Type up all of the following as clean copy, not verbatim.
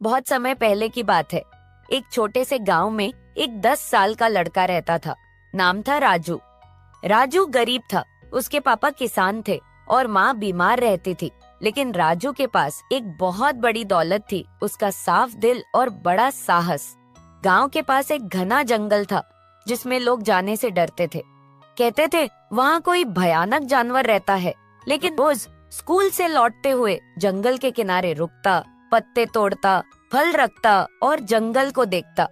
बहुत समय पहले की बात है। एक छोटे से गांव में एक 10 साल का लड़का रहता था। नाम था राजू। राजू गरीब था। उसके पापा किसान थे और माँ बीमार रहती थी। लेकिन राजू के पास एक बहुत बड़ी दौलत थी, उसका साफ दिल और बड़ा साहस। गांव के पास एक घना जंगल था जिसमें लोग जाने से डरते थे। कहते थे वहाँ कोई भयानक जानवर रहता है। लेकिन रोज स्कूल से लौटते हुए जंगल के किनारे रुकता, पत्ते तोड़ता, फल रखता और जंगल को देखता।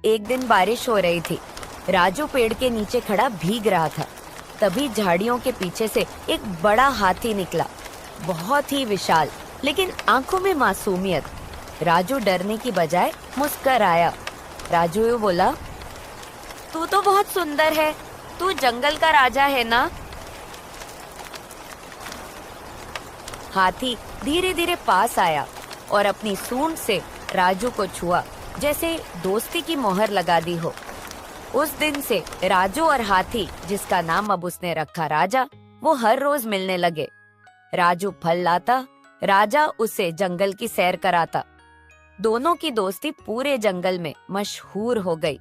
एक दिन बारिश हो रही थी। राजू पेड़ के नीचे खड़ा भीग रहा था। तभी झाड़ियों के पीछे से एक बड़ा हाथी निकला, बहुत ही विशाल, लेकिन आंखों में मासूमियत। राजू डरने की बजाय मुस्कुराया। राजू बोला, तू तो बहुत सुंदर है, तू जंगल का राजा है ना? हाथी धीरे धीरे पास आया और अपनी सूंड से राजू को छुआ, जैसे दोस्ती की मोहर लगा दी हो। उस दिन से राजू और हाथी, जिसका नाम अब उसने रखा राजा, वो हर रोज मिलने लगे। राजू फल लाता, राजा उसे जंगल की सैर कराता। दोनों की दोस्ती पूरे जंगल में मशहूर हो गई।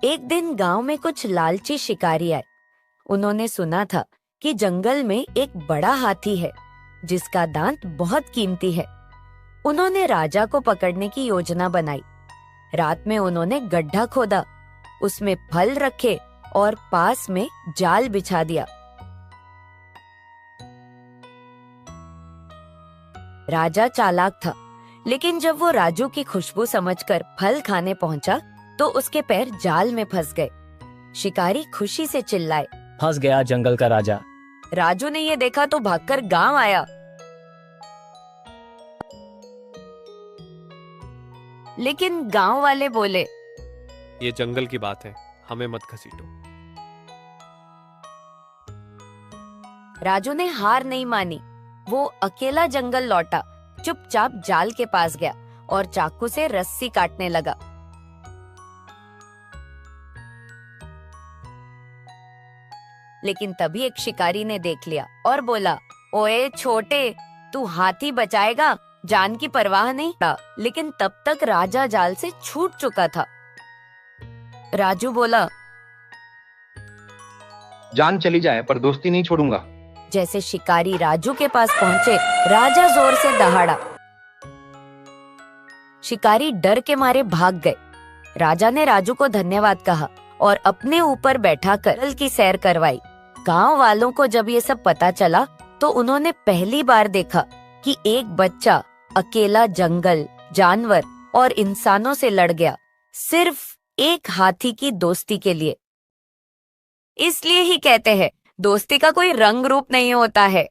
एक दिन गांव में कुछ लालची शिकारी आए। उन्होंने सुना था कि जंगल में एक बड़ा हाथी है जिसका दांत बहुत कीमती है। उन्होंने राजा को पकड़ने की योजना बनाई। रात में उन्होंने गड्ढा खोदा, उसमें फल रखे और पास में जाल बिछा दिया। राजा चालाक था, लेकिन जब वो राजू की खुशबू समझकर फल खाने पहुंचा तो उसके पैर जाल में फंस गए। शिकारी खुशी से चिल्लाए, फंस गया जंगल का राजा। राजू ने ये देखा तो भागकर गांव आया। लेकिन गांव वाले बोले, ये जंगल की बात है, हमें मत घसीटो। राजू ने हार नहीं मानी। वो अकेला जंगल लौटा, चुपचाप जाल के पास गया और चाकू से रस्सी काटने लगा। लेकिन तभी एक शिकारी ने देख लिया और बोला, ओए छोटे, तू हाथी बचाएगा, जान की परवाह नहीं। लेकिन तब तक राजा जाल से छूट चुका था। राजू बोला, जान चली जाए पर दोस्ती नहीं छोड़ूंगा। जैसे शिकारी राजू के पास पहुंचे, राजा जोर से दहाड़ा। शिकारी डर के मारे भाग गए। राजा ने राजू को धन्यवाद कहा और अपने ऊपर बैठाकर जंगल की सैर करवाई। गांव वालों को जब ये सब पता चला तो उन्होंने पहली बार देखा कि एक बच्चा अकेला जंगल, जानवर और इंसानों से लड़ गया, सिर्फ एक हाथी की दोस्ती के लिए। इसलिए ही कहते हैं, दोस्ती का कोई रंग रूप नहीं होता है,